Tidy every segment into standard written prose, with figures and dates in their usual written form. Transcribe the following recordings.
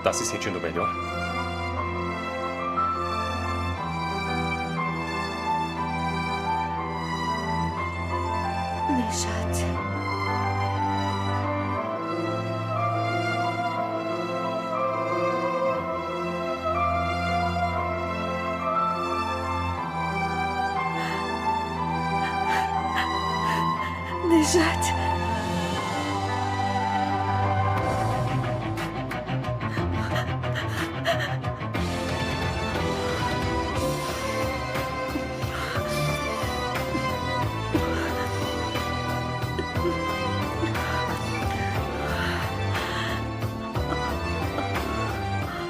Tá se sentindo melhor? Nejat. Nejat.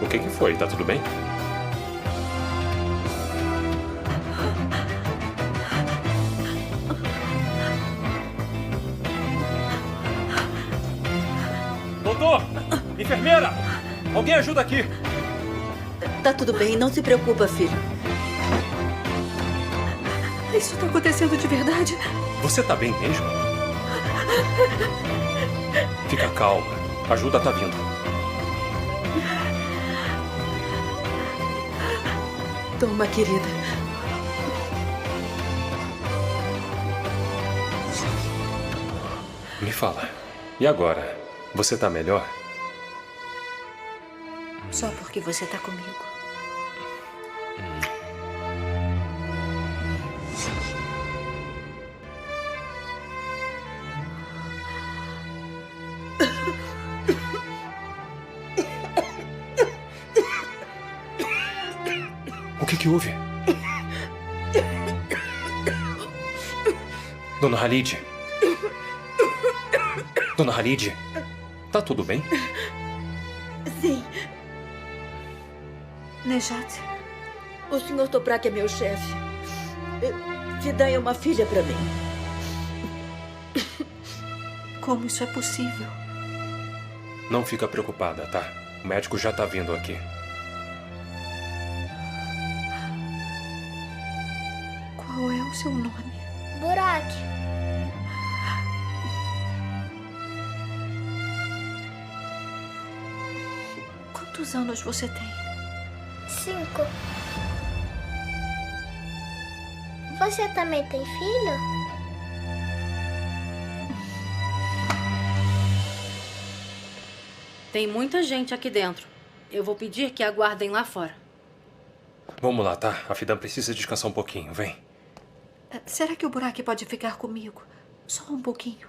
O que foi? Tá tudo bem? Doutor! Enfermeira! Alguém ajuda aqui! Tá tudo bem, não se preocupa, filho. Isso tá acontecendo de verdade? Você tá bem mesmo? Fica calma. A ajuda tá vindo. Toma, querida. Me fala. E agora? Você tá melhor? Só porque você tá comigo. O que houve? Dona Halide? Dona Halide? Tá tudo bem? Sim, Nejat. o Sr. Toprak é meu chefe. Fidan é uma filha pra mim. Como isso é possível? Não fica preocupada, tá? O médico já tá vindo aqui. Qual é o seu nome? Burak. Quantos anos você tem? 5. Você também tem filho? Tem muita gente aqui dentro. Eu vou pedir que aguardem lá fora. Vamos lá, tá? A Fidan precisa descansar um pouquinho. Vem. Será que o Burak pode ficar comigo? Só um pouquinho.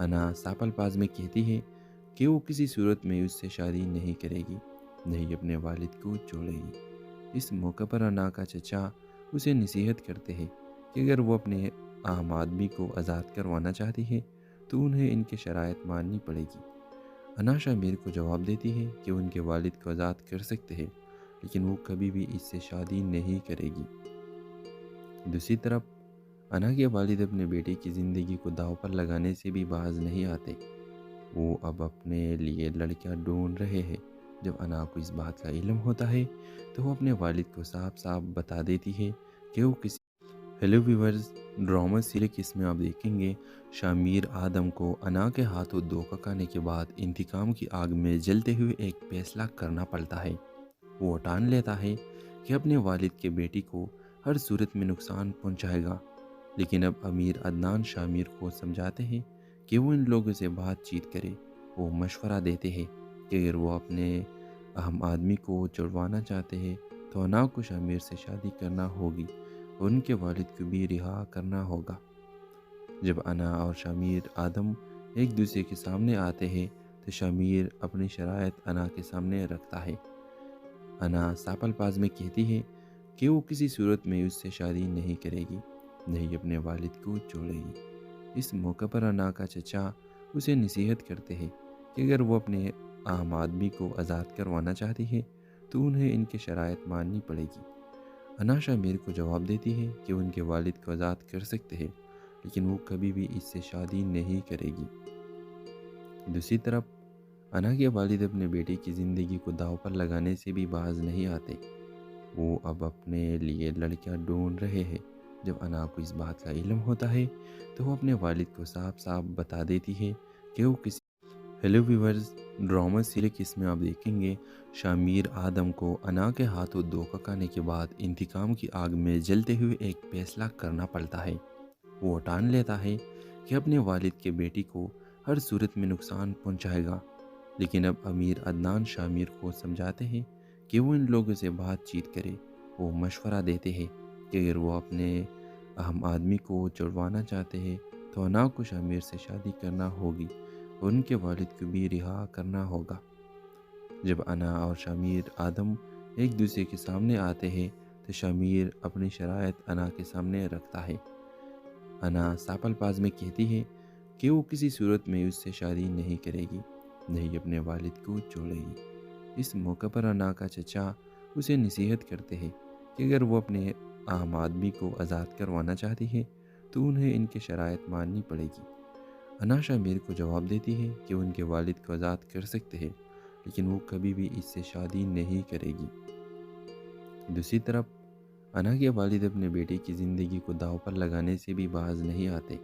انا ساپ الفاظ میں کہتی ہے کہ وہ کسی صورت میں اس سے شادی نہیں کرے گی، نہیں اپنے والد کو چھوڑے گی۔ اس موقع پر انا کا چچا اسے نصیحت کرتے ہیں کہ اگر وہ اپنے اہم آدمی کو آزاد کروانا چاہتی ہے تو انہیں ان کے شرائط ماننی پڑے گی۔ انا شامیر کو جواب دیتی ہے کہ ان کے والد کو آزاد کر سکتے ہیں لیکن وہ کبھی بھی اس سے شادی نہیں کرے گی۔ دوسری طرف انا کے والد اپنے بیٹے کی زندگی کو داؤ پر لگانے سے بھی باز نہیں آتے۔ وہ اب اپنے لیے لڑکیاں ڈھونڈ رہے ہیں۔ جب انا کو اس بات کا علم ہوتا ہے تو وہ اپنے والد کو صاف صاف بتا دیتی ہے کہ وہ کسی ہیلو ویورز، ڈرامہ سیریز اس میں آپ دیکھیں گے شامیر آدم کو انا کے ہاتھوں دھوکہ کھانے کے بعد انتقام کی آگ میں جلتے ہوئے ایک فیصلہ کرنا پڑتا ہے۔ وہ ٹان لیتا ہے کہ اپنے والد کے بیٹی کو ہر صورت میں نقصان پہنچائے گا، لیکن اب امیر عدنان شامیر کو سمجھاتے ہیں کہ وہ ان لوگوں سے بات چیت کرے۔ وہ مشورہ دیتے ہیں کہ اگر وہ اپنے اہم آدمی کو چھڑوانا چاہتے ہیں تو انا کو شامیر سے شادی کرنا ہوگی اور ان کے والد کو بھی رہا کرنا ہوگا۔ جب انا اور شامیر آدم ایک دوسرے کے سامنے آتے ہیں تو شامیر اپنی شرائط انا کے سامنے رکھتا ہے۔ انا صاف الفاظ میں کہتی ہے کہ وہ کسی صورت میں اس سے شادی نہیں کرے گی، نہیں اپنے والد کو چھوڑے گی۔ اس موقع پر انا کا چچا اسے نصیحت کرتے ہیں کہ اگر وہ اپنے اہم آدمی کو آزاد کروانا چاہتی ہے تو انہیں ان کے شرائط ماننی پڑے گی۔ انا شامیر کو جواب دیتی ہے کہ ان کے والد کو آزاد کر سکتے ہیں لیکن وہ کبھی بھی اس سے شادی نہیں کرے گی۔ دوسری طرف انا کے والد اپنے بیٹے کی زندگی کو داؤ پر لگانے سے بھی باز نہیں آتے۔ وہ اب اپنے لیے لڑکیاں ڈھونڈ رہے ہیں۔ جب انا کو اس بات کا علم ہوتا ہے تو وہ اپنے والد کو صاف صاف بتا دیتی ہے کہ وہ کسی ہیلو ویورز، ڈرامہ سیریز اس میں آپ دیکھیں گے شامیر آدم کو انا کے ہاتھوں دھوکہ کھانے کے بعد انتقام کی آگ میں جلتے ہوئے ایک فیصلہ کرنا پڑتا ہے۔ وہ ٹان لیتا ہے کہ اپنے والد کے بیٹی کو ہر صورت میں نقصان پہنچائے گا، لیکن اب امیر عدنان شامیر کو سمجھاتے ہیں کہ وہ ان لوگوں سے بات چیت کرے۔ وہ مشورہ دیتے ہیں کہ اگر وہ اپنے اہم آدمی کو چھڑوانا چاہتے ہیں تو انا کو شامیر سے شادی کرنا ہوگی اور ان کے والد کو بھی رہا کرنا ہوگا۔ جب انا اور شامیر آدم ایک دوسرے کے سامنے آتے ہیں تو شامیر اپنی شرائط انا کے سامنے رکھتا ہے۔ انا صاف الفاظ میں کہتی ہے کہ وہ کسی صورت میں اس سے شادی نہیں کرے گی، نہیں اپنے والد کو چھوڑے گی۔ اس موقع پر انا کا چچا اسے نصیحت کرتے ہیں کہ اگر وہ اپنے اہم آدمی کو آزاد کروانا چاہتی ہے تو انہیں ان کے شرائط ماننی پڑے گی۔ انا شامیر کو جواب دیتی ہے کہ ان کے والد کو آزاد کر سکتے ہیں لیکن وہ کبھی بھی اس سے شادی نہیں کرے گی۔ دوسری طرف انا کے والد اپنے بیٹے کی زندگی کو داؤ پر لگانے سے بھی باز نہیں آتے۔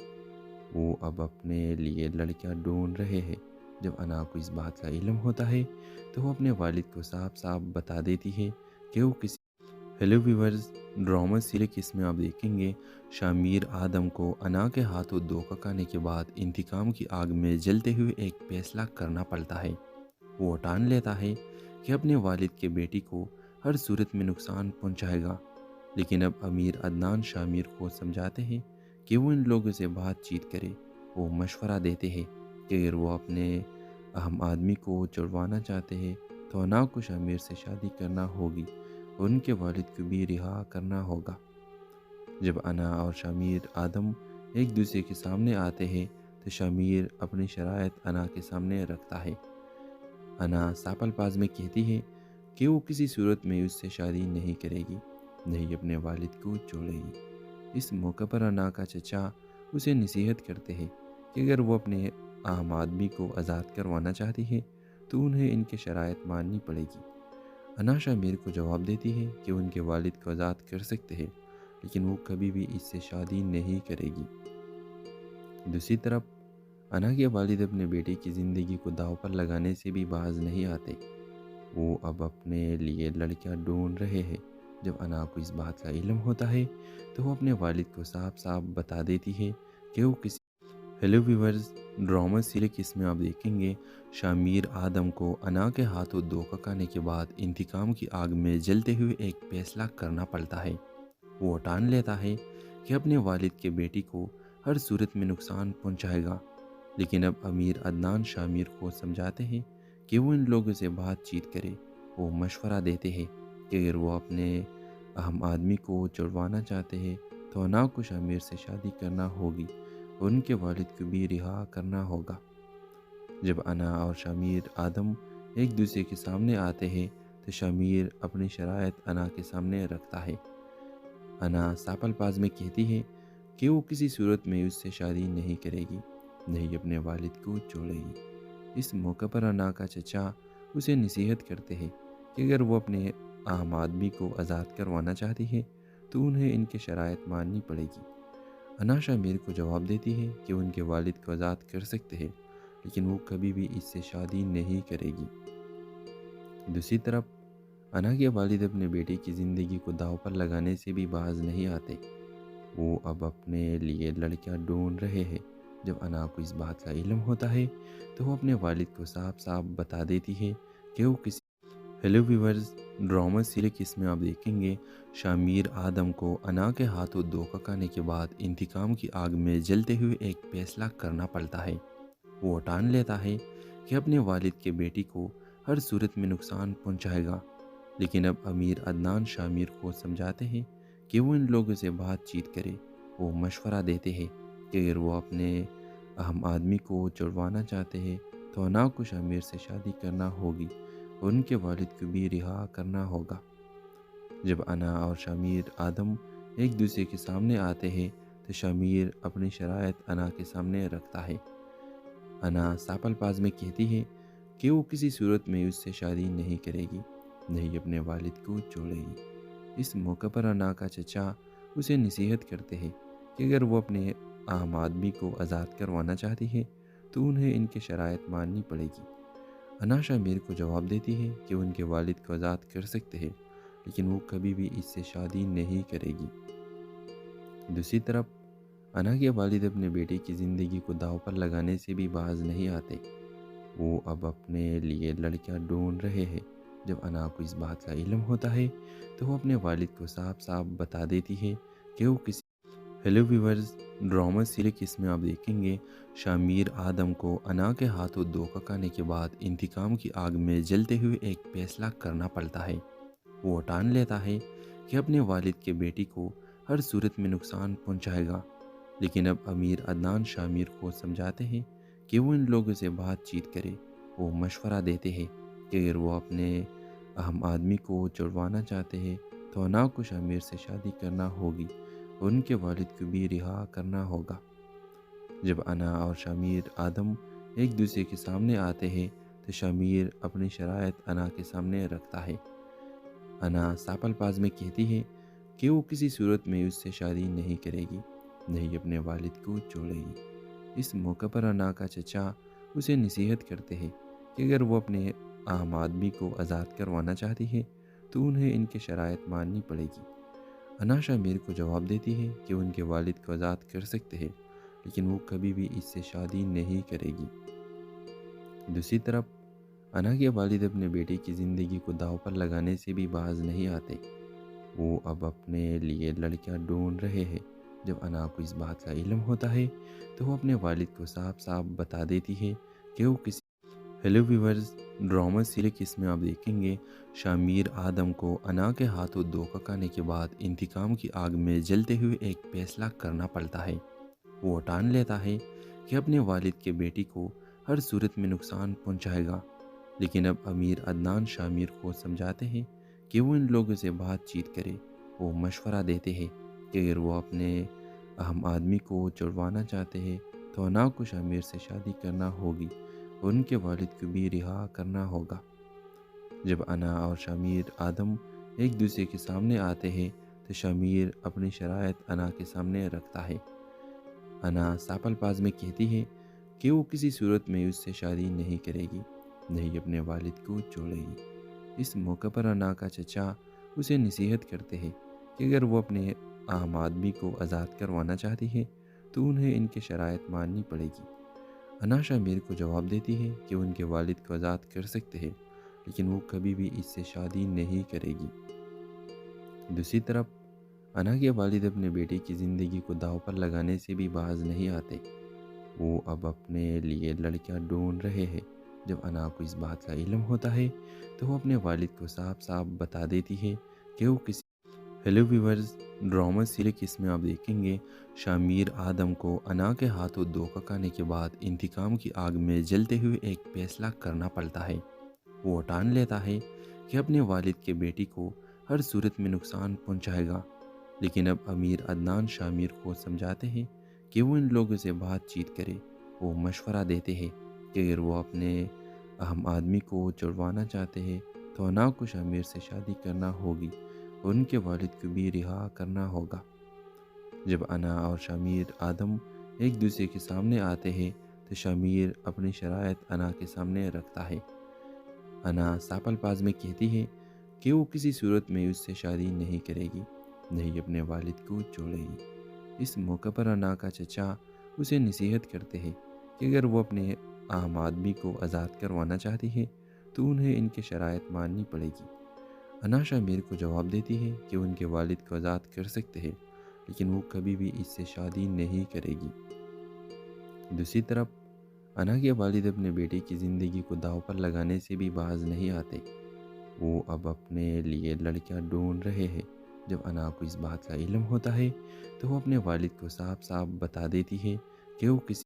وہ اب اپنے لیے لڑکیاں ڈھونڈ رہے ہیں۔ جب انا کو اس بات کا علم ہوتا ہے تو وہ اپنے والد کو صاف صاف بتا دیتی ہے کہ وہ کسی ہیلو ویورز، ڈرامہ سیریز اس میں آپ دیکھیں گے شامیر آدم کو انا کے ہاتھوں دھوکہ کھانے کے بعد انتقام کی آگ میں جلتے ہوئے ایک فیصلہ کرنا پڑتا ہے۔ وہ ٹان لیتا ہے کہ اپنے والد کے بیٹی کو ہر صورت میں نقصان پہنچائے گا، لیکن اب امیر عدنان شامیر کو سمجھاتے ہیں کہ وہ ان لوگوں سے بات چیت کرے۔ وہ مشورہ دیتے ہیں کہ اگر وہ اپنے اہم آدمی کو چھڑوانا چاہتے ہیں تو انا کو شامیر سے شادی کرنا ہوگی اور ان کے والد کو بھی رہا کرنا ہوگا۔ جب انا اور شامیر آدم ایک دوسرے کے سامنے آتے ہیں تو شامیر اپنی شرائط انا کے سامنے رکھتا ہے۔ انا صاف الفاظ میں کہتی ہے کہ وہ کسی صورت میں اس سے شادی نہیں کرے گی، نہیں اپنے والد کو چھوڑے گی۔ اس موقع پر انا کا چچا اسے نصیحت کرتے ہیں کہ اگر وہ اپنے اہم آدمی کو آزاد کروانا چاہتی ہے تو انہیں ان کے شرائط ماننی پڑے گی۔ انا شامیر کو جواب دیتی ہے کہ ان کے والد کو آزاد کر سکتے ہیں لیکن وہ کبھی بھی اس سے شادی نہیں کرے گی۔ دوسری طرف انا کے والد اپنے بیٹے کی زندگی کو داؤ پر لگانے سے بھی باز نہیں آتے۔ وہ اب اپنے لیے لڑکیاں ڈھونڈ رہے ہیں۔ جب انا کو اس بات کا علم ہوتا ہے تو وہ اپنے والد کو صاف صاف بتا دیتی ہے کہ وہ کسی ہیلو ویورز، ڈرامہ سیریز اس میں آپ دیکھیں گے شامیر آدم کو انا کے ہاتھوں دھوکہ کھانے کے بعد انتقام کی آگ میں جلتے ہوئے ایک فیصلہ کرنا پڑتا ہے۔ وہ ٹان لیتا ہے کہ اپنے والد کے بیٹی کو ہر صورت میں نقصان پہنچائے گا، لیکن اب امیر عدنان شامیر کو سمجھاتے ہیں کہ وہ ان لوگوں سے بات چیت کرے۔ وہ مشورہ دیتے ہیں کہ اگر وہ اپنے اہم آدمی کو چھڑوانا چاہتے ہیں تو انا کو شامیر سے شادی کرنا ہوگی اور ان کے والد کو بھی رہا کرنا ہوگا۔ جب انا اور شامیر آدم ایک دوسرے کے سامنے آتے ہیں تو شامیر اپنی شرائط انا کے سامنے رکھتا ہے۔ انا صاف الفاظ میں کہتی ہے کہ وہ کسی صورت میں اس سے شادی نہیں کرے گی، نہیں اپنے والد کو چھوڑے گی۔ اس موقع پر انا کا چچا اسے نصیحت کرتے ہیں کہ اگر وہ اپنے اہم آدمی کو آزاد کروانا چاہتی ہے تو انہیں ان کی شرائط ماننی پڑے گی۔ انا شامیر کو جواب دیتی ہے کہ ان کے والد کو آزاد کر سکتے ہیں لیکن وہ کبھی بھی اس سے شادی نہیں کرے گی۔ دوسری طرف انا کے والد اپنے بیٹے کی زندگی کو داؤ پر لگانے سے بھی باز نہیں آتے۔ وہ اب اپنے لیے لڑکیاں ڈھونڈ رہے ہیں۔ جب انا کو اس بات کا علم ہوتا ہے تو وہ اپنے والد کو صاف صاف بتا دیتی ہے کہ وہ کسی ہیلو ویورز، ڈرامہ سیریز اس میں آپ دیکھیں گے شامیر آدم کو انا کے ہاتھوں دھوکہ کھانے کے بعد انتقام کی آگ میں جلتے ہوئے ایک فیصلہ کرنا پڑتا ہے۔ وہ ٹان لیتا ہے کہ اپنے والد کے بیٹی کو ہر صورت میں نقصان پہنچائے گا، لیکن اب امیر عدنان شامیر کو سمجھاتے ہیں کہ وہ ان لوگوں سے بات چیت کرے۔ وہ مشورہ دیتے ہیں کہ اگر وہ اپنے اہم آدمی کو چھڑوانا چاہتے ہیں تو انا کو شامیر سے شادی کرنا ہوگی اور ان کے والد کو بھی رہا کرنا ہوگا۔ جب انا اور شامیر آدم ایک دوسرے کے سامنے آتے ہیں تو شامیر اپنی شرائط انا کے سامنے رکھتا ہے۔ انا صاف الفاظ میں کہتی ہے کہ وہ کسی صورت میں اس سے شادی نہیں کرے گی، نہیں اپنے والد کو چھوڑے گی۔ اس موقع پر انا کا چچا اسے نصیحت کرتے ہیں کہ اگر وہ اپنے اہم آدمی کو آزاد کروانا چاہتی ہے تو انہیں ان کی شرائط ماننی پڑے گی۔ انا شامیر کو جواب دیتی ہے کہ ان کے والد کو آزاد کر سکتے ہیں لیکن وہ کبھی بھی اس سے شادی نہیں کرے گی۔ دوسری طرف انا کے والد اپنے بیٹے کی زندگی کو داؤ پر لگانے سے بھی باز نہیں آتے۔ وہ اب اپنے لیے لڑکیاں ڈھونڈ رہے ہیں۔ جب انا کو اس بات کا علم ہوتا ہے تو وہ اپنے والد کو صاف صاف بتا دیتی ہے کہ وہ کسی ہیلو ویورز، ڈرامہ سیریز اس میں آپ دیکھیں گے شامیر آدم کو انا کے ہاتھوں دھوکہ کھانے کے بعد انتقام کی آگ میں جلتے ہوئے ایک فیصلہ کرنا پڑتا ہے۔ وہ ٹان لیتا ہے کہ اپنے والد کے بیٹی کو ہر صورت میں نقصان پہنچائے گا، لیکن اب امیر عدنان شامیر کو سمجھاتے ہیں کہ وہ ان لوگوں سے بات چیت کرے۔ وہ مشورہ دیتے ہیں کہ اگر وہ اپنے اہم آدمی کو چھڑوانا چاہتے ہیں تو انا کو شامیر سے شادی کرنا ہوگی اور ان کے والد کو بھی رہا کرنا ہوگا۔ جب انا اور شامیر آدم ایک دوسرے کے سامنے آتے ہیں تو شامیر اپنی شرائط انا کے سامنے رکھتا ہے۔ انا صاف الفاظ میں کہتی ہے کہ وہ کسی صورت میں اس سے شادی نہیں کرے گی، نہیں اپنے والد کو چھوڑے گی۔ اس موقع پر انا کا چچا اسے نصیحت کرتے ہیں کہ اگر وہ اپنے اہم آدمی کو آزاد کروانا چاہتی ہے تو انہیں ان کی شرائط ماننی پڑے گی۔ انا شامیر کو جواب دیتی ہے کہ ان کے والد کو آزاد کر سکتے ہیں لیکن وہ کبھی بھی اس سے شادی نہیں کرے گی۔ دوسری طرف انا کے والد اپنے بیٹے کی زندگی کو داؤ پر لگانے سے بھی باز نہیں آتے۔ وہ اب اپنے لیے لڑکیاں ڈھونڈ رہے ہیں۔ جب انا کو اس بات کا علم ہوتا ہے تو وہ اپنے والد کو صاف صاف بتا دیتی ہے کہ وہ کسی ہیلو ویورز، ڈرامہ سیریز اس میں آپ دیکھیں گے شامیر آدم کو انا کے ہاتھوں دھوکہ کھانے کے بعد انتقام کی آگ میں جلتے ہوئے ایک فیصلہ کرنا پڑتا ہے۔ وہ ٹان لیتا ہے کہ اپنے والد کے بیٹی کو ہر صورت میں نقصان پہنچائے گا، لیکن اب امیر عدنان شامیر کو سمجھاتے ہیں کہ وہ ان لوگوں سے بات چیت کرے۔ وہ مشورہ دیتے ہیں کہ اگر وہ اپنے اہم آدمی کو چھڑوانا چاہتے ہیں تو انا کو شامیر سے شادی کرنا ہوگی اور ان کے والد کو بھی رہا کرنا ہوگا۔ جب انا اور شامیر آدم ایک دوسرے کے سامنے آتے ہیں تو شامیر اپنی شرائط انا کے سامنے رکھتا ہے۔ انا صاف الفاظ میں کہتی ہے کہ وہ کسی صورت میں اس سے شادی نہیں کرے گی، نہیں اپنے والد کو چھوڑے گی۔ اس موقع پر انا کا چچا اسے نصیحت کرتے ہیں کہ اگر وہ اپنے اہم آدمی کو آزاد کروانا چاہتی ہے تو انہیں ان کی شرائط ماننی پڑے گی۔ انا شامیر کو جواب دیتی ہے کہ ان کے والد کو آزاد کر سکتے ہیں لیکن وہ کبھی بھی اس سے شادی نہیں کرے گی۔ دوسری طرف انا کے والد اپنے بیٹے کی زندگی کو داؤ پر لگانے سے بھی باز نہیں آتے۔ وہ اب اپنے لیے لڑکیاں ڈھونڈ رہے ہیں۔ جب انا کو اس بات کا علم ہوتا ہے تو وہ اپنے والد کو صاف صاف بتا دیتی ہے کہ وہ کسی ہیلو ویورز، ڈرامہ سیریز اس میں آپ دیکھیں گے شامیر آدم کو انا کے ہاتھوں دھوکہ کھانے کے بعد انتقام کی آگ میں جلتے ہوئے ایک فیصلہ کرنا پڑتا ہے۔ وہ ٹان لیتا ہے کہ اپنے والد کے بیٹی کو ہر صورت میں نقصان پہنچائے گا، لیکن اب امیر عدنان شامیر کو سمجھاتے ہیں کہ وہ ان لوگوں سے بات چیت کرے۔ وہ مشورہ دیتے ہیں کہ اگر وہ اپنے اہم آدمی کو چھڑوانا چاہتے ہیں تو انا کو شامیر سے شادی کرنا ہوگی اور ان کے والد کو بھی رہا کرنا ہوگا۔ جب انا اور شامیر آدم ایک دوسرے کے سامنے آتے ہیں تو شامیر اپنی شرائط انا کے سامنے رکھتا ہے۔ انا ساپل پاز میں کہتی ہے کہ وہ کسی صورت میں اس سے شادی نہیں کرے گی، نہیں اپنے والد کو چھوڑے گی۔ اس موقع پر انا کا چچا اسے نصیحت کرتے ہیں کہ اگر وہ اپنے اہم آدمی کو آزاد کروانا چاہتی ہے تو انہیں ان کے شرائط ماننی پڑے گی۔ انا شامیر کو جواب دیتی ہے کہ وہ ان کے والد کو آزاد کر سکتے ہیں، لیکن وہ کبھی بھی اس سے شادی نہیں کرے گی۔ دوسری طرف انا کے والد اپنے بیٹے کی زندگی کو داؤ پر لگانے سے بھی باز نہیں آتے۔ وہ اب اپنے لیے لڑکیاں ڈھونڈ رہے ہیں۔ جب انا کو اس بات کا علم ہوتا ہے تو وہ اپنے والد کو صاف صاف بتا دیتی ہے کہ وہ کسی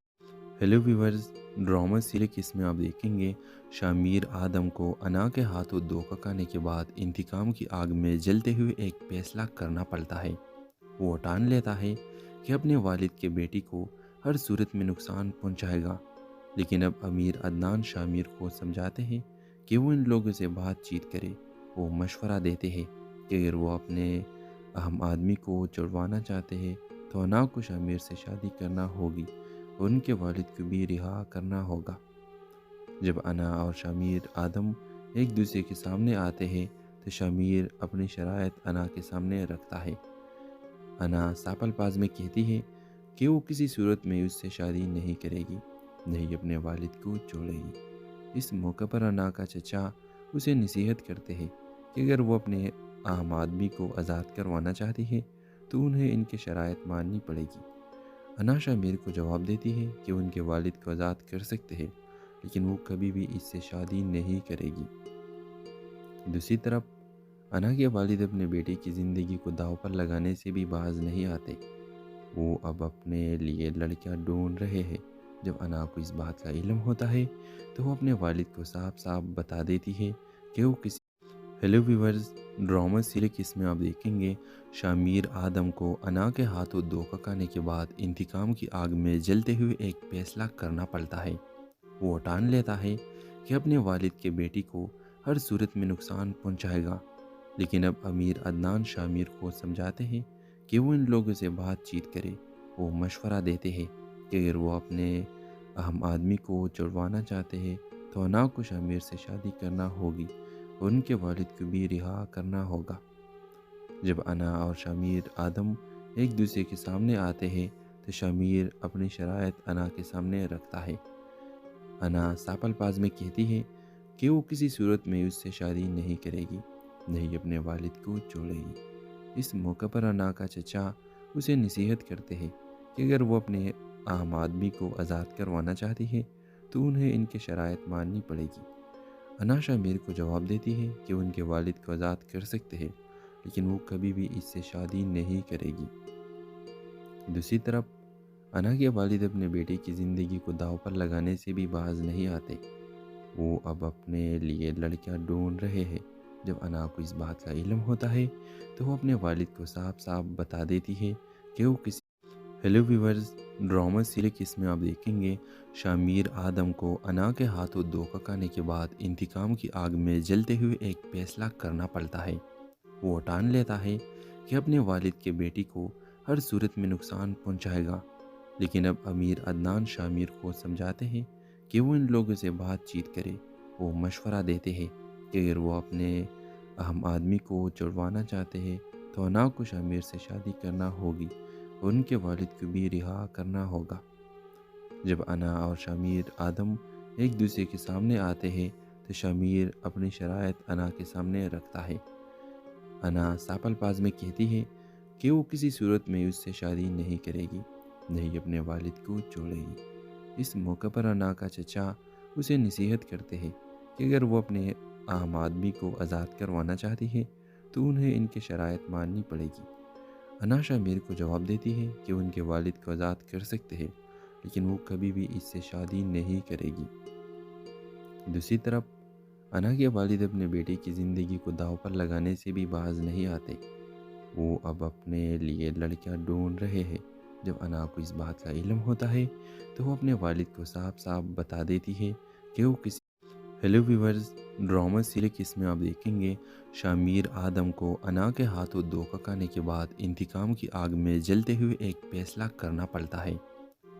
ہیلو ویورز، ڈرامہ سیریز اس میں آپ دیکھیں گے شامیر آدم کو انا کے ہاتھوں دھوکہ کھانے کے بعد انتقام کی آگ میں جلتے ہوئے ایک فیصلہ کرنا پڑتا ہے۔ وہ ٹان لیتا ہے کہ اپنے والد کے بیٹی کو ہر صورت میں نقصان پہنچائے گا، لیکن اب امیر عدنان شامیر کو سمجھاتے ہیں کہ وہ ان لوگوں سے بات چیت کرے۔ وہ مشورہ دیتے ہیں کہ اگر وہ اپنے اہم آدمی کو چھڑوانا چاہتے ہیں تو انا کو شامیر سے شادی کرنا ہوگی اور ان کے والد کو بھی رہا کرنا ہوگا۔ جب انا اور شامیر آدم ایک دوسرے کے سامنے آتے ہیں تو شامیر اپنی شرائط انا کے سامنے رکھتا ہے۔ انا ساپل پاز میں کہتی ہے کہ وہ کسی صورت میں اس سے شادی نہیں کرے گی، نہیں اپنے والد کو چھوڑے گی۔ اس موقع پر انا کا چچا اسے نصیحت کرتے ہیں کہ اگر وہ اپنے اہم آدمی کو آزاد کروانا چاہتی ہے تو انہیں ان کے شرائط ماننی پڑے گی۔ انا شامیر کو جواب دیتی ہے کہ وہ ان کے والد کو آزاد کر سکتے ہیں، لیکن وہ کبھی بھی اس سے شادی نہیں کرے گی۔ دوسری طرف انا کے والد اپنے بیٹے کی زندگی کو داؤ پر لگانے سے بھی باز نہیں آتے۔ وہ اب اپنے لیے لڑکیاں ڈھونڈ رہے ہیں۔ جب انا کو اس بات کا علم ہوتا ہے تو وہ اپنے والد کو صاف صاف بتا دیتی ہے کہ وہ کسی ہیلو ویورز، ڈرامہ سیریز اس میں آپ دیکھیں گے شامیر آدم کو انا کے ہاتھوں دھوکہ کھانے کے بعد انتقام کی آگ میں جلتے ہوئے ایک فیصلہ کرنا پڑتا ہے۔ وہ ٹان لیتا ہے کہ اپنے والد کے بیٹی کو ہر صورت میں نقصان پہنچائے گا، لیکن اب امیر عدنان شامیر کو سمجھاتے ہیں کہ وہ ان لوگوں سے بات چیت کرے۔ وہ مشورہ دیتے ہیں کہ اگر وہ اپنے اہم آدمی کو چھڑوانا چاہتے ہیں تو انا کو شامیر سے شادی کرنا ہوگی اور ان کے والد کو بھی رہا کرنا ہوگا۔ جب انا اور شامیر آدم ایک دوسرے کے سامنے آتے ہیں تو شامیر اپنی شرائط انا کے سامنے رکھتا ہے۔ انا ساپل پاز میں کہتی ہے کہ وہ کسی صورت میں اس سے شادی نہیں کرے گی، نہیں اپنے والد کو چھوڑے گی۔ اس موقع پر انا کا چچا اسے نصیحت کرتے ہیں کہ اگر وہ اپنے اہم آدمی کو آزاد کروانا چاہتی ہے تو انہیں ان کے شرائط ماننی پڑے گی۔ انا شامیر کو جواب دیتی ہے کہ وہ ان کے والد کو آزاد کر سکتے ہیں، لیکن وہ کبھی بھی اس سے شادی نہیں کرے گی۔ دوسری طرف انا کے والد اپنے بیٹے کی زندگی کو داؤ پر لگانے سے بھی باز نہیں آتے۔ وہ اب اپنے لیے لڑکیاں ڈھونڈ رہے ہیں۔ جب انا کو اس بات کا علم ہوتا ہے تو وہ اپنے والد کو صاف صاف بتا دیتی ہے کہ وہ کسی ہیلو ویورز، ڈرامہ سیریز اس میں آپ دیکھیں گے شامیر آدم کو انا کے ہاتھوں دھوکہ کھانے کے بعد انتقام کی آگ میں جلتے ہوئے ایک فیصلہ کرنا پڑتا ہے۔ وہ ٹان لیتا ہے کہ اپنے والد کے بیٹی کو ہر صورت میں نقصان پہنچائے گا، لیکن اب امیر عدنان شامیر کو سمجھاتے ہیں کہ وہ ان لوگوں سے بات چیت کرے۔ وہ مشورہ دیتے ہیں کہ اگر وہ اپنے اہم آدمی کو چھڑوانا چاہتے ہیں تو انا کو شامیر سے شادی کرنا ہوگی اور ان کے والد کو بھی رہا کرنا ہوگا۔ جب انا اور شامیر آدم ایک دوسرے کے سامنے آتے ہیں تو شامیر اپنی شرائط انا کے سامنے رکھتا ہے۔ انا ساپل پاز میں کہتی ہے کہ وہ کسی صورت میں اس سے شادی نہیں کرے گی، نہیں اپنے والد کو چھوڑے گی۔ اس موقع پر انا کا چچا اسے نصیحت کرتے ہیں کہ اگر وہ اپنے عام آدمی کو آزاد کروانا چاہتی ہے تو انہیں ان کی شرائط ماننی پڑے گی۔ انا شامیر کو جواب دیتی ہے کہ ان کے والد کو آزاد کر سکتے ہیں لیکن وہ کبھی بھی اس سے شادی نہیں کرے گی۔ دوسری طرف انا کے والد اپنے بیٹے کی زندگی کو داؤ پر لگانے سے بھی باز نہیں آتے۔ وہ اب اپنے لیے لڑکیاں ڈھونڈ رہے ہیں۔ جب انا کو اس بات کا علم ہوتا ہے تو وہ اپنے والد کو صاف صاف بتا دیتی ہے کہ وہ کسی ہیلو ویورز، ڈرامہ سیریز اس میں آپ دیکھیں گے شامیر آدم کو انا کے ہاتھوں دھوکہ کھانے کے بعد انتقام کی آگ میں جلتے ہوئے ایک فیصلہ کرنا پڑتا ہے۔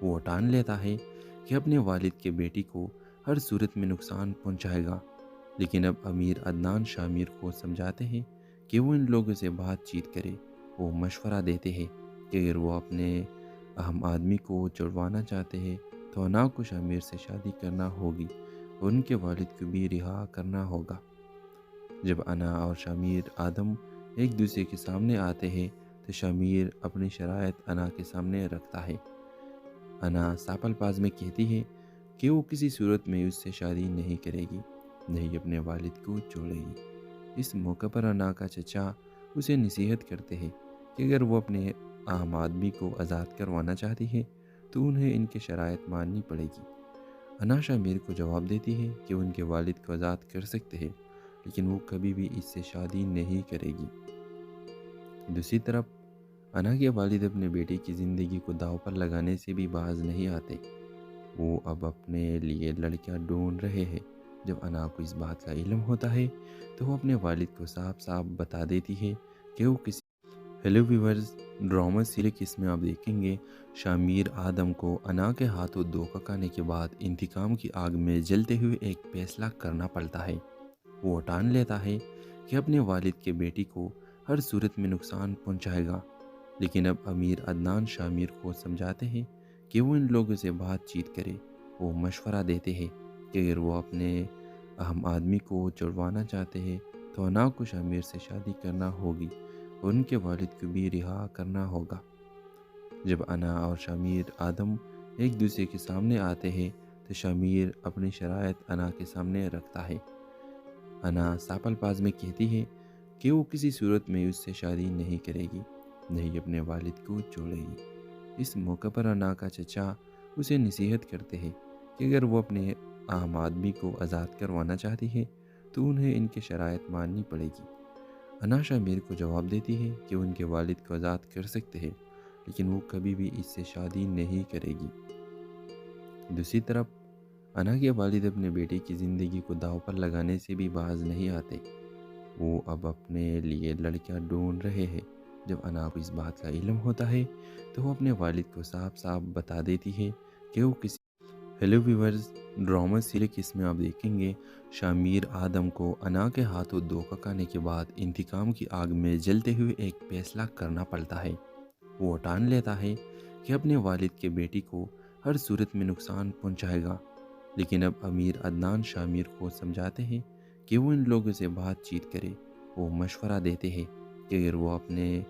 وہ ٹان لیتا ہے کہ اپنے والد کے بیٹی کو ہر صورت میں نقصان پہنچائے گا، لیکن اب امیر عدنان شامیر کو سمجھاتے ہیں کہ وہ ان لوگوں سے بات چیت کرے۔ وہ مشورہ دیتے ہیں کہ اگر وہ اپنے اہم آدمی کو چھڑوانا چاہتے ہیں تو انا کو شامیر سے شادی کرنا ہوگی اور ان کے والد کو بھی رہا کرنا ہوگا۔ جب انا اور شامیر آدم ایک دوسرے کے سامنے آتے ہیں تو شامیر اپنی شرائط انا کے سامنے رکھتا ہے۔ انا صاف الفاظ میں کہتی ہے کہ وہ کسی صورت میں اس سے شادی نہیں کرے گی، نہیں اپنے والد کو چھوڑے گی۔ اس موقع پر انا کا چچا اسے نصیحت کرتے ہیں کہ اگر وہ اپنے عام آدمی کو آزاد کروانا چاہتی ہے تو انہیں ان کی شرائط ماننی پڑے گی۔ انا شامیر کو جواب دیتی ہے کہ ان کے والد کو آزاد کر سکتے ہیں لیکن وہ کبھی بھی اس سے شادی نہیں کرے گی۔ دوسری طرف انا کے والد اپنے بیٹے کی زندگی کو داؤ پر لگانے سے بھی باز نہیں آتے۔ وہ اب اپنے لیے لڑکیاں ڈھونڈ رہے ہیں۔ جب انا کو اس بات کا علم ہوتا ہے تو وہ اپنے والد کو صاف صاف بتا دیتی ہے کہ وہ کسی ہیلو ویورز، ڈرامہ سیریز اس میں آپ دیکھیں گے شامیر آدم کو انا کے ہاتھوں دھوکہ کھانے کے بعد انتقام کی آگ میں جلتے ہوئے ایک فیصلہ کرنا پڑتا ہے۔ وہ ٹان لیتا ہے کہ اپنے والد کے بیٹی کو ہر صورت میں نقصان پہنچائے گا، لیکن اب امیر عدنان شامیر کو سمجھاتے ہیں کہ وہ ان لوگوں سے بات چیت کرے۔ وہ مشورہ دیتے ہیں کہ اگر وہ اپنے اہم آدمی کو چھڑوانا چاہتے ہیں تو انا کو شامیر سے شادی کرنا ہوگی اور ان کے والد کو بھی رہا کرنا ہوگا۔ جب انا اور شامیر آدم ایک دوسرے کے سامنے آتے ہیں تو شامیر اپنی شرائط انا کے سامنے رکھتا ہے۔ انا صاف الفاظ میں کہتی ہے کہ وہ کسی صورت میں اس سے شادی نہیں کرے گی، نہیں اپنے والد کو چھوڑے گی۔ اس موقع پر انا کا چچا اسے نصیحت کرتے ہیں کہ اگر وہ اپنے عام آدمی کو آزاد کروانا چاہتی ہے تو انہیں ان کی شرائط ماننی پڑے گی۔ انا شامیر کو جواب دیتی ہے کہ ان کے والد کو آزاد کر سکتے ہیں لیکن وہ کبھی بھی اس سے شادی نہیں کرے گی۔ دوسری طرف انا کے والد اپنے بیٹے کی زندگی کو داؤ پر لگانے سے بھی باز نہیں آتے۔ وہ اب اپنے لیے لڑکیاں ڈھونڈ رہے ہیں۔ جب انا کو اس بات کا علم ہوتا ہے تو وہ اپنے والد کو صاف صاف بتا دیتی ہے کہ وہ کسی ہیلو ویورز، ڈرامہ سیریز اس میں آپ دیکھیں گے شامیر آدم کو انا کے ہاتھوں دھوکہ کھانے کے بعد انتقام کی آگ میں جلتے ہوئے ایک فیصلہ کرنا پڑتا ہے۔ وہ ٹان لیتا ہے کہ اپنے والد کے بیٹی کو ہر صورت میں نقصان پہنچائے گا، لیکن اب امیر عدنان شامیر کو سمجھاتے ہیں کہ وہ ان لوگوں سے بات چیت کرے۔ وہ مشورہ دیتے ہیں کہ اگر وہ اپنے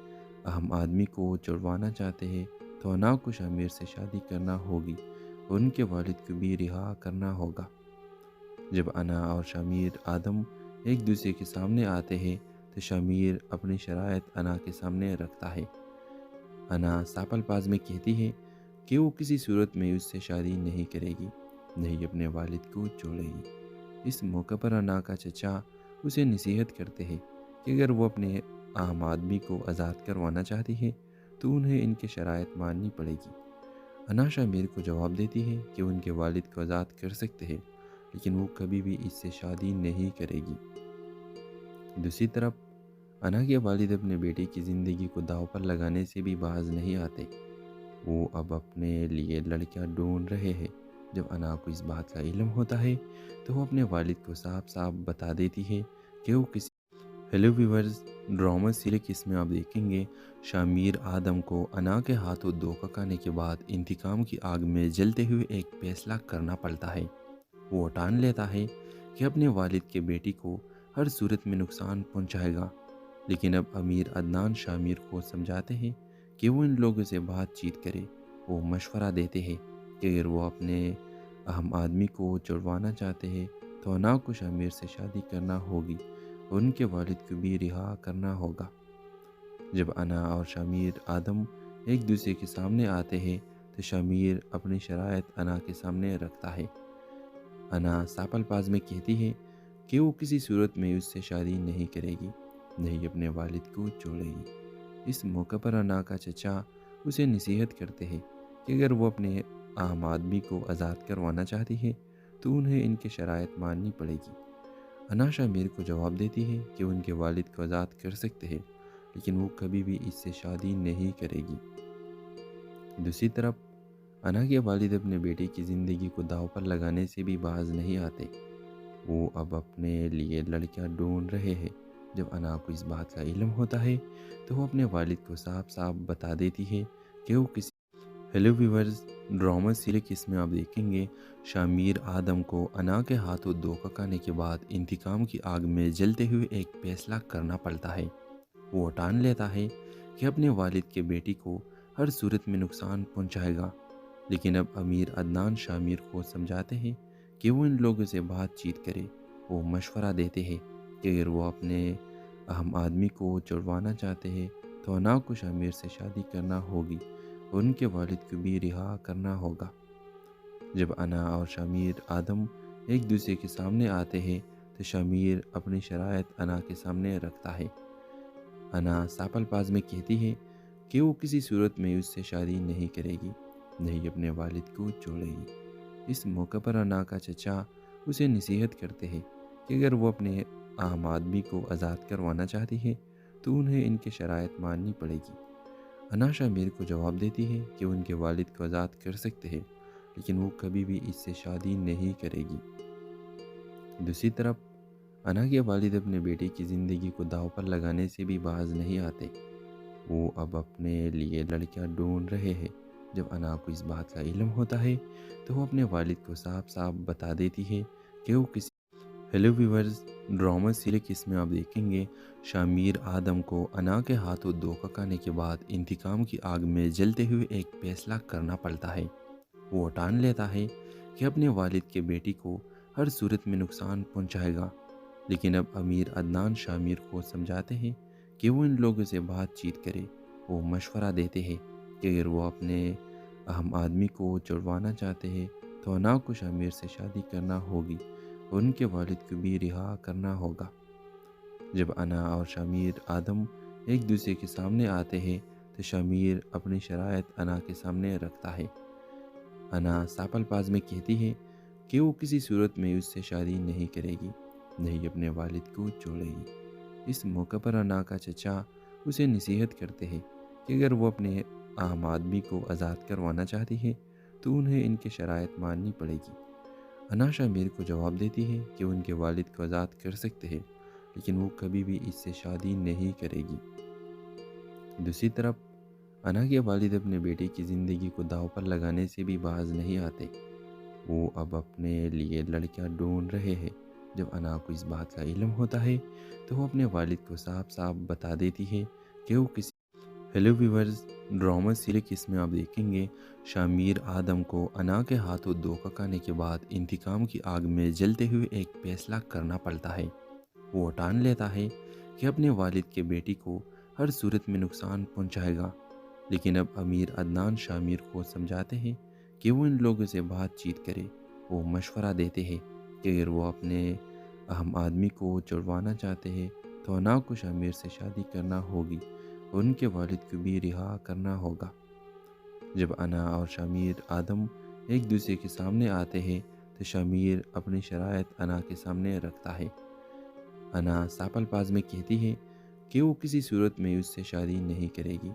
اہم آدمی کو چھڑوانا چاہتے ہیں تو انا کو شامیر سے شادی کرنا ہوگی اور ان کے والد کو بھی رہا کرنا ہوگا۔ جب انا اور شامیر آدم ایک دوسرے کے سامنے آتے ہیں تو شامیر اپنی شرائط انا کے سامنے رکھتا ہے۔ انا صاف الفاظ میں کہتی ہے کہ وہ کسی صورت میں اس سے شادی نہیں کرے گی، نہیں اپنے والد کو چھوڑے گی۔ اس موقع پر انا کا چچا اسے نصیحت کرتے ہیں کہ اگر وہ اپنے عام آدمی کو آزاد کروانا چاہتی ہے تو انہیں ان کی شرائط ماننی پڑے گی۔ انا شامیر کو جواب دیتی ہے کہ ان کے والد کو آزاد کر سکتے ہیں لیکن وہ کبھی بھی اس سے شادی نہیں کرے گی۔ دوسری طرف انا کے والد اپنے بیٹے کی زندگی کو داؤ پر لگانے سے بھی باز نہیں آتے۔ وہ اب اپنے لیے لڑکیاں ڈھونڈ رہے ہیں۔ جب انا کو اس بات کا علم ہوتا ہے تو وہ اپنے والد کو صاف صاف بتا دیتی ہے کہ وہ کسی ہیلو ویورز، ڈرامہ سیریز اس میں آپ دیکھیں گے شامیر آدم کو انا کے ہاتھوں دھوکہ کھانے کے بعد انتقام کی آگ میں جلتے ہوئے ایک فیصلہ کرنا پڑتا ہے۔ وہ ٹان لیتا ہے کہ اپنے والد کے بیٹی کو ہر صورت میں نقصان پہنچائے گا، لیکن اب امیر عدنان شامیر کو سمجھاتے ہیں کہ وہ ان لوگوں سے بات چیت کرے۔ وہ مشورہ دیتے ہیں کہ اگر وہ اپنے اہم آدمی کو چھڑوانا چاہتے ہیں تو انا کو شامیر سے شادی کرنا ہوگی اور ان کے والد کو بھی رہا کرنا ہوگا۔ جب انا اور شامیر آدم ایک دوسرے کے سامنے آتے ہیں تو شامیر اپنی شرائط انا کے سامنے رکھتا ہے۔ انا صاف الفاظ میں کہتی ہے کہ وہ کسی صورت میں اس سے شادی نہیں کرے گی، نہیں اپنے والد کو چھوڑے گی۔ اس موقع پر انا کا چچا اسے نصیحت کرتے ہیں کہ اگر وہ اپنے اہم آدمی کو آزاد کروانا چاہتی ہے تو انہیں ان کے شرائط ماننی پڑے گی۔ انا شامیر کو جواب دیتی ہے کہ ان کے والد کو آزاد کر سکتے ہیں لیکن وہ کبھی بھی اس سے شادی نہیں کرے گی۔ دوسری طرف انا کے والد اپنے بیٹے کی زندگی کو داؤ پر لگانے سے بھی باز نہیں آتے۔ وہ اب اپنے لیے لڑکیاں ڈھونڈ رہے ہیں۔ جب انا کو اس بات کا علم ہوتا ہے تو وہ اپنے والد کو صاف صاف بتا دیتی ہے کہ وہ کسی ہیلو ویورز، ڈرامہ سیریز اس میں آپ دیکھیں گے شامیر آدم کو انا کے ہاتھوں دھوکہ کھانے کے بعد انتقام کی آگ میں جلتے ہوئے ایک فیصلہ کرنا پڑتا ہے۔ وہ ٹان لیتا ہے کہ اپنے والد کے بیٹی کو ہر صورت میں نقصان پہنچائے گا، لیکن اب امیر عدنان شامیر کو سمجھاتے ہیں کہ وہ ان لوگوں سے بات چیت کرے۔ وہ مشورہ دیتے ہیں کہ اگر وہ اپنے اہم آدمی کو چھڑوانا چاہتے ہیں تو انا کو شامیر سے شادی کرنا ہوگی اور ان کے والد کو بھی رہا کرنا ہوگا۔ جب انا اور شامیر آدم ایک دوسرے کے سامنے آتے ہیں تو شامیر اپنی شرائط انا کے سامنے رکھتا ہے۔ انا صاف الفاظ میں کہتی ہے کہ وہ کسی صورت میں اس سے شادی نہیں کرے گی، نہیں اپنے والد کو چھوڑے گی۔ اس موقع پر انا کا چچا اسے نصیحت کرتے ہیں کہ اگر وہ اپنے اہم آدمی کو آزاد کروانا چاہتی ہے تو انہیں ان کے شرائط ماننی پڑے گی۔ انا شامیر کو جواب دیتی ہے کہ ان کے والد کو آزاد کر سکتے ہیں لیکن وہ کبھی بھی اس سے شادی نہیں کرے گی۔ دوسری طرف انا کے والد اپنے بیٹے کی زندگی کو داؤ پر لگانے سے بھی باز نہیں آتے۔ وہ اب اپنے لیے لڑکیاں ڈھونڈ رہے ہیں۔ جب انا کو اس بات کا علم ہوتا ہے تو وہ اپنے والد کو صاف صاف بتا دیتی ہے کہ وہ کسی ہیلو ویورز، ڈرامہ سیریز اس میں آپ دیکھیں گے شامیر آدم کو انا کے ہاتھوں دھوکہ کھانے کے بعد انتقام کی آگ میں جلتے ہوئے ایک فیصلہ کرنا پڑتا ہے۔ وہ ٹان لیتا ہے کہ اپنے والد کے بیٹی کو ہر صورت میں نقصان پہنچائے گا، لیکن اب امیر عدنان شامیر کو سمجھاتے ہیں کہ وہ ان لوگوں سے بات چیت کرے۔ وہ مشورہ دیتے ہیں کہ اگر وہ اپنے اہم آدمی کو چھڑوانا چاہتے ہیں تو انا کو شامیر سے شادی کرنا ہوگی اور ان کے والد کو بھی رہا کرنا ہوگا۔ جب انا اور شامیر آدم ایک دوسرے کے سامنے آتے ہیں تو شامیر اپنی شرائط انا کے سامنے رکھتا ہے۔ انا صاف الفاظ میں کہتی ہے کہ وہ کسی صورت میں اس سے شادی نہیں کرے گی، نہیں اپنے والد کو چھوڑے گی۔ اس موقع پر انا کا چچا اسے نصیحت کرتے ہیں کہ اگر وہ اپنے اہم آدمی کو آزاد کروانا چاہتی ہے تو انہیں ان کے شرائط ماننی پڑے گی۔ انا شامیر کو جواب دیتی ہے کہ ان کے والد کو آزاد کر سکتے ہیں لیکن وہ کبھی بھی اس سے شادی نہیں کرے گی۔ دوسری طرف انا کے والد اپنے بیٹے کی زندگی کو داؤ پر لگانے سے بھی باز نہیں آتے۔ وہ اب اپنے لیے لڑکیاں ڈھونڈ رہے ہیں۔ جب انا کو اس بات کا علم ہوتا ہے تو وہ اپنے والد کو صاف صاف بتا دیتی ہے کہ وہ کسی ہیلو ویورز، ڈرامہ سیریز اس میں آپ دیکھیں گے شامیر آدم کو انا کے ہاتھوں دھوکہ کھانے کے بعد انتقام کی آگ میں جلتے ہوئے ایک فیصلہ کرنا پڑتا ہے۔ وہ ٹان لیتا ہے کہ اپنے والد کے بیٹی کو ہر صورت میں نقصان پہنچائے گا، لیکن اب امیر عدنان شامیر کو سمجھاتے ہیں کہ وہ ان لوگوں سے بات چیت کرے۔ وہ مشورہ دیتے ہیں کہ اگر وہ اپنے اہم آدمی کو چھڑوانا چاہتے ہیں تو انا کو شامیر سے شادی کرنا ہوگی اور ان کے والد کو بھی رہا کرنا ہوگا۔ جب انا اور شامیر آدم ایک دوسرے کے سامنے آتے ہیں تو شامیر اپنی شرائط انا کے سامنے رکھتا ہے۔ انا صاف الفاظ میں کہتی ہے کہ وہ کسی صورت میں اس سے شادی نہیں کرے گی،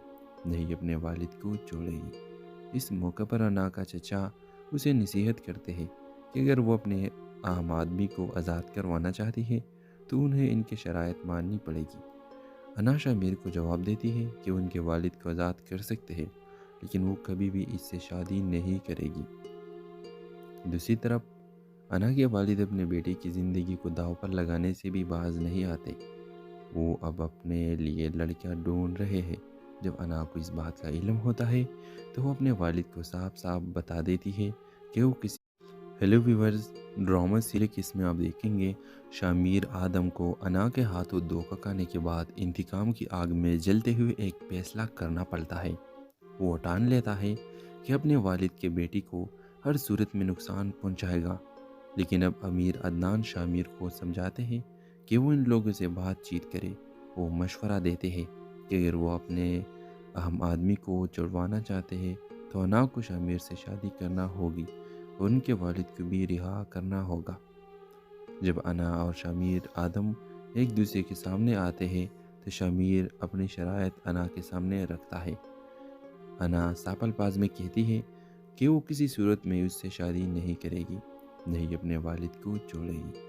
نہیں اپنے والد کو چھوڑے گی۔ اس موقع پر انا کا چچا اسے نصیحت کرتے ہیں کہ اگر وہ اپنے اہم آدمی کو آزاد کروانا چاہتی ہے تو انہیں ان کے شرائط ماننی پڑے گی۔ انا شامیر کو جواب دیتی ہے کہ ان کے والد کو آزاد کر سکتے ہیں لیکن وہ کبھی بھی اس سے شادی نہیں کرے گی۔ دوسری طرف انا کے والد اپنے بیٹے کی زندگی کو داؤ پر لگانے سے بھی باز نہیں آتے۔ وہ اب اپنے لیے لڑکیاں ڈھونڈ رہے ہیں۔ جب انا کو اس بات کا علم ہوتا ہے تو وہ اپنے والد کو صاف صاف بتا دیتی ہے کہ وہ کسی ہیلو ویورز، ڈرامہ سیریز اس میں آپ دیکھیں گے شامیر آدم کو انا کے ہاتھوں دھوکہ کھانے کے بعد انتقام کی آگ میں جلتے ہوئے ایک فیصلہ کرنا پڑتا ہے۔ وہ ٹان لیتا ہے کہ اپنے والد کے بیٹی کو ہر صورت میں نقصان پہنچائے گا، لیکن اب امیر عدنان شامیر کو سمجھاتے ہیں کہ وہ ان لوگوں سے بات چیت کرے۔ وہ مشورہ دیتے ہیں کہ اگر وہ اپنے اہم آدمی کو چھڑوانا چاہتے ہیں تو انا کو شامیر سے شادی کرنا ہوگی اور ان کے والد کو بھی رہا کرنا ہوگا۔ جب انا اور شامیر آدم ایک دوسرے کے سامنے آتے ہیں تو شامیر اپنی شرائط انا کے سامنے رکھتا ہے۔ انا ساپل پاز میں کہتی ہے کہ وہ کسی صورت میں اس سے شادی نہیں کرے گی، نہیں اپنے والد کو چھوڑے گی۔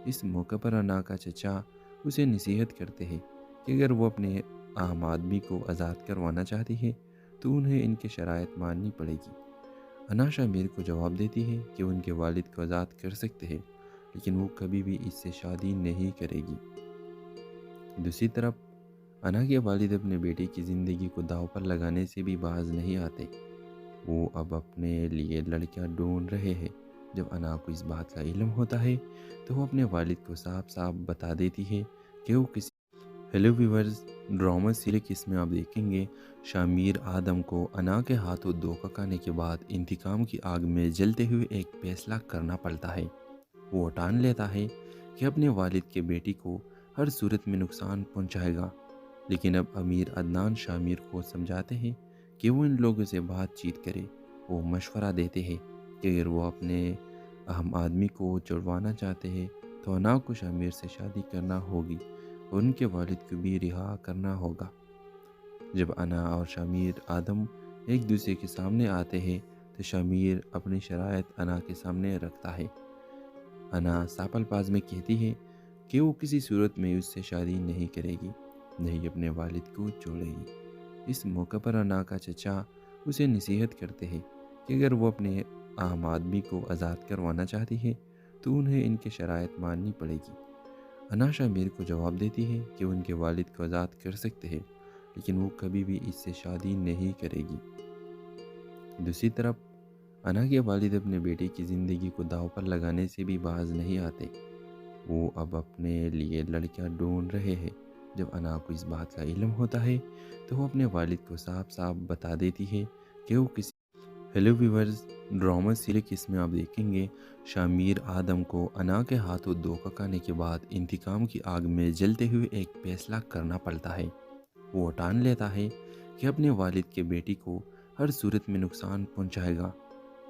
اس موقع پر انا کا چچا اسے نصیحت کرتے ہیں کہ اگر وہ اپنے اہم آدمی کو آزاد کروانا چاہتی ہے تو انہیں ان کی شرائط ماننی پڑے گی۔ انا شامیر کو جواب دیتی ہے کہ ان کے والد کو آزاد کر سکتے ہیں، لیکن وہ کبھی بھی اس سے شادی نہیں کرے گی۔ دوسری طرف انا کے والد اپنے بیٹے کی زندگی کو داؤ پر لگانے سے بھی باز نہیں آتے۔ وہ اب اپنے لیے لڑکیاں ڈھونڈ رہے ہیں۔ جب انا کو اس بات کا علم ہوتا ہے تو وہ اپنے والد کو صاف صاف بتا دیتی ہے کہ وہ کسی ہیلو ویورز، ڈرامہ سیریز اس میں آپ دیکھیں گے شامیر آدم کو انا کے ہاتھوں دھوکہ کھانے کے بعد انتقام کی آگ میں جلتے ہوئے ایک فیصلہ کرنا پڑتا ہے۔ وہ ٹان لیتا ہے کہ اپنے والد کے بیٹی کو ہر صورت میں نقصان پہنچائے گا، لیکن اب امیر عدنان شامیر کو سمجھاتے ہیں کہ وہ ان لوگوں سے بات چیت کرے۔ وہ مشورہ دیتے ہیں کہ اگر وہ اپنے اہم آدمی کو چھڑوانا چاہتے ہیں تو انا کو شامیر سے شادی کرنا ہوگی اور ان کے والد کو بھی رہا کرنا ہوگا۔ جب انا اور شامیر آدم ایک دوسرے کے سامنے آتے ہیں تو شامیر اپنی شرائط انا کے سامنے رکھتا ہے۔ انا ساپل پاز میں کہتی ہے کہ وہ کسی صورت میں اس سے شادی نہیں کرے گی، نہیں اپنے والد کو چھوڑے گی۔ اس موقع پر انا کا چچا اسے نصیحت کرتے ہیں کہ اگر وہ اپنے اہم آدمی کو آزاد کروانا چاہتی ہے تو انہیں ان کی شرائط ماننی پڑے گی۔ انا شامیر کو جواب دیتی ہے کہ ان کے والد کو آزاد کر سکتے ہیں، لیکن وہ کبھی بھی اس سے شادی نہیں کرے گی۔ دوسری طرف انا کے والد اپنے بیٹے کی زندگی کو داؤ پر لگانے سے بھی باز نہیں آتے۔ وہ اب اپنے لیے لڑکیاں ڈھونڈ رہے ہیں۔ جب انا کو اس بات کا علم ہوتا ہے تو وہ اپنے والد کو صاف صاف بتا دیتی ہے کہ وہ کسی ہیلو ویورز، ڈرامہ سیریز اس میں آپ دیکھیں گے شامیر آدم کو انا کے ہاتھوں دھوکہ کھانے کے بعد انتقام کی آگ میں جلتے ہوئے ایک فیصلہ کرنا پڑتا ہے۔ وہ ٹان لیتا ہے کہ اپنے والد کے بیٹی کو ہر صورت میں نقصان پہنچائے گا،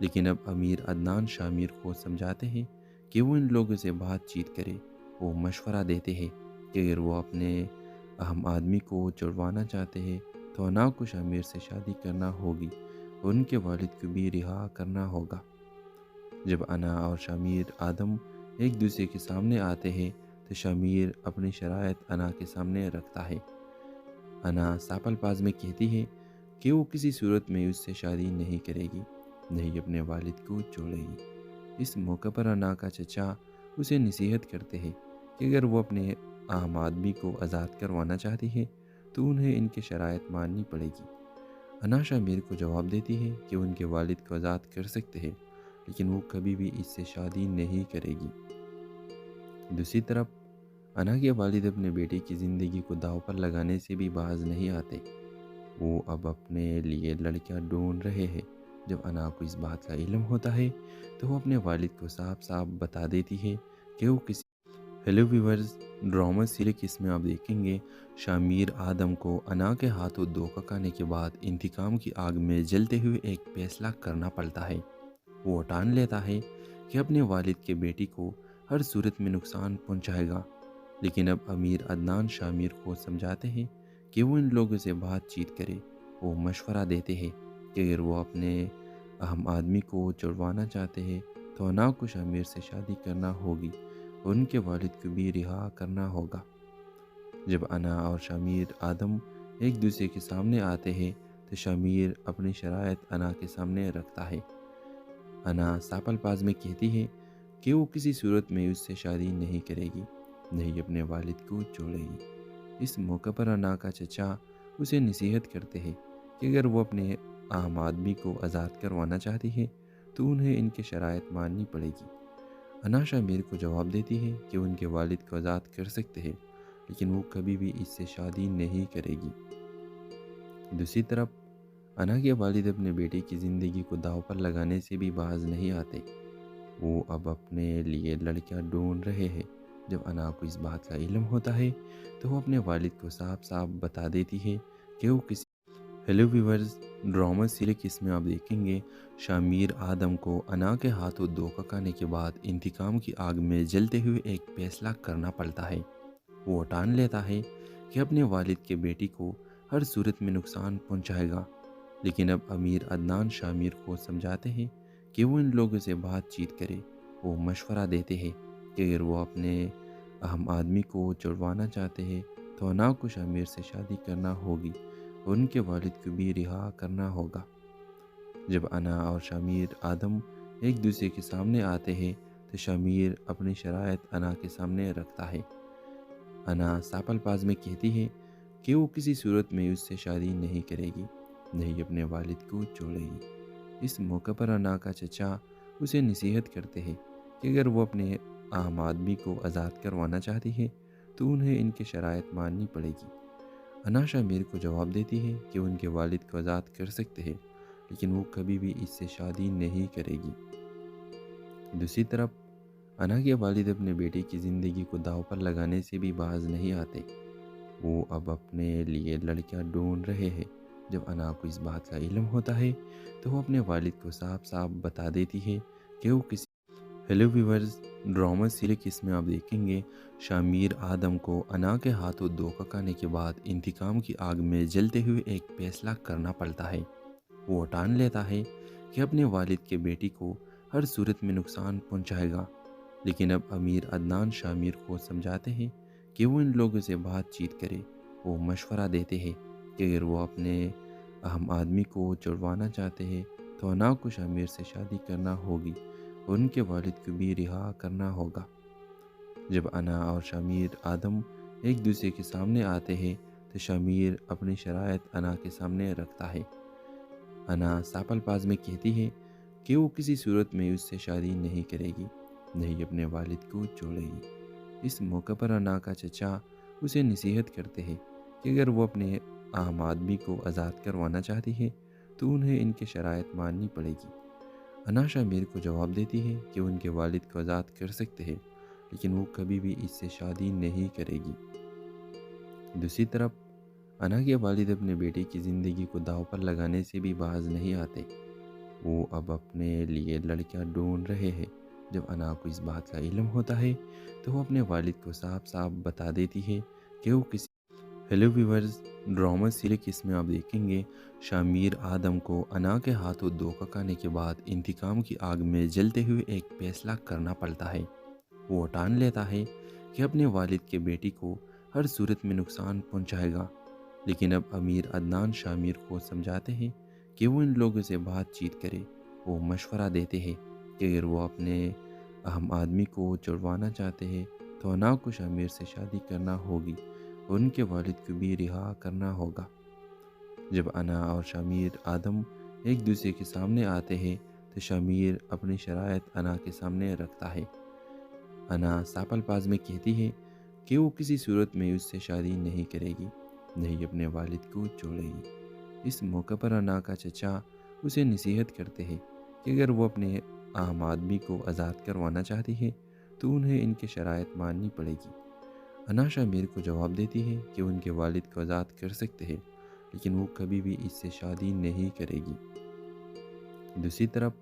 لیکن اب امیر عدنان شامیر کو سمجھاتے ہیں کہ وہ ان لوگوں سے بات چیت کرے۔ وہ مشورہ دیتے ہیں کہ اگر وہ اپنے اہم آدمی کو چھڑوانا چاہتے ہیں تو انا کو شامیر سے شادی کرنا ہوگی اور ان کے والد کو بھی رہا کرنا ہوگا۔ جب انا اور شامیر آدم ایک دوسرے کے سامنے آتے ہیں تو شامیر اپنی شرائط انا کے سامنے رکھتا ہے۔ انا ساپل پاز میں کہتی ہے کہ وہ کسی صورت میں اس سے شادی نہیں کرے گی، نہیں اپنے والد کو چھوڑے گی۔ اس موقع پر انا کا چچا اسے نصیحت کرتے ہیں کہ اگر وہ اپنے اہم آدمی کو آزاد کروانا چاہتی ہے تو انہیں ان کی شرائط ماننی پڑے گی۔ انا شامیر کو جواب دیتی ہے کہ ان کے والد کو آزاد کر سکتے ہیں، لیکن وہ کبھی بھی اس سے شادی نہیں کرے گی۔ دوسری طرف انا کے والد اپنے بیٹے کی زندگی کو داؤ پر لگانے سے بھی باز نہیں آتے۔ وہ اب اپنے لیے لڑکیاں ڈھونڈ رہے ہیں۔ جب انا کو اس بات کا علم ہوتا ہے تو وہ اپنے والد کو صاف صاف بتا دیتی ہے کہ وہ کسی ہیلو ویورز، ڈرامہ سیریز اس میں آپ دیکھیں گے شامیر آدم کو انا کے ہاتھوں دھوکہ کھانے کے بعد انتقام کی آگ میں جلتے ہوئے ایک فیصلہ کرنا پڑتا ہے۔ وہ ٹان لیتا ہے کہ اپنے والد کے بیٹی کو ہر صورت میں نقصان پہنچائے گا، لیکن اب امیر عدنان شامیر کو سمجھاتے ہیں کہ وہ ان لوگوں سے بات چیت کرے۔ وہ مشورہ دیتے ہیں کہ اگر وہ اپنے اہم آدمی کو چھڑوانا چاہتے ہیں تو انا کو شامیر سے شادی کرنا ہوگی اور ان کے والد کو بھی رہا کرنا ہوگا۔ جب انا اور شامیر آدم ایک دوسرے کے سامنے آتے ہیں تو شامیر اپنی شرائط انا کے سامنے رکھتا ہے۔ انا ساپل پاز میں کہتی ہے کہ وہ کسی صورت میں اس سے شادی نہیں کرے گی، نہیں اپنے والد کو چھوڑے گی۔ اس موقع پر انا کا چچا اسے نصیحت کرتے ہیں کہ اگر وہ اپنے عام آدمی کو آزاد کروانا چاہتی ہے تو انہیں ان کی شرائط ماننی پڑے گی۔ انا شامیر کو جواب دیتی ہے کہ وہ ان کے والد کو آزاد کر سکتے ہیں لیکن وہ کبھی بھی اس سے شادی نہیں کرے گی۔ دوسری طرف انا کے والد اپنے بیٹے کی زندگی کو داؤ پر لگانے سے بھی باز نہیں آتے۔ وہ اب اپنے لیے لڑکیاں ڈھونڈ رہے ہیں۔ جب انا کو اس بات کا علم ہوتا ہے تو وہ اپنے والد کو صاف صاف بتا دیتی ہے کہ وہ کسی ہیلو ویورز، ڈرامہ سیریز اس میں آپ دیکھیں گے شامیر آدم کو انا کے ہاتھوں دھوکہ کھانے کے بعد انتقام کی آگ میں جلتے ہوئے ایک فیصلہ کرنا پڑتا ہے۔ وہ ٹان لیتا ہے کہ اپنے والد کے بیٹی کو ہر صورت میں نقصان پہنچائے گا، لیکن اب امیر عدنان شامیر کو سمجھاتے ہیں کہ وہ ان لوگوں سے بات چیت کرے۔ وہ مشورہ دیتے ہیں کہ اگر وہ اپنے اہم آدمی کو چھڑوانا چاہتے ہیں تو انا کو شامیر سے شادی کرنا ہوگی اور ان کے والد کو بھی رہا کرنا ہوگا۔ جب انا اور شامیر آدم ایک دوسرے کے سامنے آتے ہیں تو شامیر اپنی شرائط انا کے سامنے رکھتا ہے۔ انا صاف الفاظ میں کہتی ہے کہ وہ کسی صورت میں اس سے شادی نہیں کرے گی، نہیں اپنے والد کو چھوڑے گی۔ اس موقع پر انا کا چچا اسے نصیحت کرتے ہیں کہ اگر وہ اپنے عام آدمی کو آزاد کروانا چاہتی ہے تو انہیں ان کی شرائط ماننی پڑے گی۔ انا شامیر کو جواب دیتی ہے کہ وہ ان کے والد کو آزاد کر سکتے ہیں لیکن وہ کبھی بھی اس سے شادی نہیں کرے گی۔ دوسری طرف انا کے والد اپنے بیٹے کی زندگی کو داؤ پر لگانے سے بھی باز نہیں آتے۔ وہ اب اپنے لیے لڑکیاں ڈھونڈ رہے ہیں۔ جب انا کو اس بات کا علم ہوتا ہے تو وہ اپنے والد کو صاف صاف بتا دیتی ہے کہ وہ کسی ہیلو ویورز، ڈرامہ سیریز اس میں آپ دیکھیں گے شامیر آدم کو انا کے ہاتھوں دھوکہ کھانے کے بعد انتقام کی آگ میں جلتے ہوئے ایک فیصلہ کرنا پڑتا ہے۔ وہ ٹان لیتا ہے کہ اپنے والد کے بیٹی کو ہر صورت میں نقصان پہنچائے گا، لیکن اب امیر عدنان شامیر کو سمجھاتے ہیں کہ وہ ان لوگوں سے بات چیت کرے۔ وہ مشورہ دیتے ہیں کہ اگر وہ اپنے اہم آدمی کو چھڑوانا چاہتے ہیں تو انا کو شامیر سے شادی کرنا ہوگی اور ان کے والد کو بھی رہا کرنا ہوگا۔ جب انا اور شامیر آدم ایک دوسرے کے سامنے آتے ہیں تو شامیر اپنی شرائط انا کے سامنے رکھتا ہے۔ انا صاف الفاظ میں کہتی ہے کہ وہ کسی صورت میں اس سے شادی نہیں کرے گی، نہیں اپنے والد کو چھوڑے گی۔ اس موقع پر انا کا چچا اسے نصیحت کرتے ہیں کہ اگر وہ اپنے عام آدمی کو آزاد کروانا چاہتی ہے تو انہیں ان کی شرائط ماننی پڑے گی۔ انا شامیر کو جواب دیتی ہے کہ وہ ان کے والد کو آزاد کر سکتے ہیں لیکن وہ کبھی بھی اس سے شادی نہیں کرے گی۔ دوسری طرف انا کے والد اپنے بیٹے کی زندگی کو داؤ پر لگانے سے بھی باز نہیں آتے۔ وہ اب اپنے لیے لڑکیاں ڈھونڈ رہے ہیں۔ جب انا کو اس بات کا علم ہوتا ہے تو وہ اپنے والد کو صاف صاف بتا دیتی ہے کہ وہ کسی ہیلو ویورز، ڈرامہ سیریز اس میں آپ دیکھیں گے شامیر آدم کو انا کے ہاتھوں دھوکہ کھانے کے بعد انتقام کی آگ میں جلتے ہوئے ایک فیصلہ کرنا پڑتا ہے۔ وہ ٹان لیتا ہے کہ اپنے والد کے بیٹی کو ہر صورت میں نقصان پہنچائے گا، لیکن اب امیر عدنان شامیر کو سمجھاتے ہیں کہ وہ ان لوگوں سے بات چیت کرے۔ وہ مشورہ دیتے ہیں کہ اگر وہ اپنے اہم آدمی کو چھڑوانا چاہتے ہیں تو انا کو شامیر سے شادی کرنا ہوگی اور ان کے والد کو بھی رہا کرنا ہوگا۔ جب انا اور شامیر آدم ایک دوسرے کے سامنے آتے ہیں تو شامیر اپنی شرائط انا کے سامنے رکھتا ہے۔ انا صاف الفاظ میں کہتی ہے کہ وہ کسی صورت میں اس سے شادی نہیں کرے گی، نہیں اپنے والد کو چھوڑے گی۔ اس موقع پر انا کا چچا اسے نصیحت کرتے ہیں کہ اگر وہ اپنے عام آدمی کو آزاد کروانا چاہتی ہے تو انہیں ان کی شرائط ماننی پڑے گی۔ انا شامیر کو جواب دیتی ہے کہ وہ ان کے والد کو آزاد کر سکتے ہیں لیکن وہ کبھی بھی اس سے شادی نہیں کرے گی۔ دوسری طرف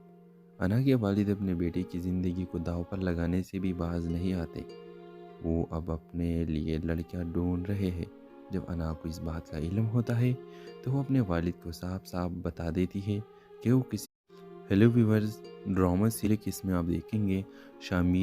انا کے والد اپنے بیٹے کی زندگی کو داؤ پر لگانے سے بھی باز نہیں آتے۔ وہ اب اپنے لیے لڑکیاں ڈھونڈ رہے ہیں۔ جب انا کو اس بات کا علم ہوتا ہے تو وہ اپنے والد کو صاف صاف بتا دیتی ہے کہ وہ کسی ہیلو ویورز، ڈرامہ سیریز اس میں آپ دیکھیں گے شامیر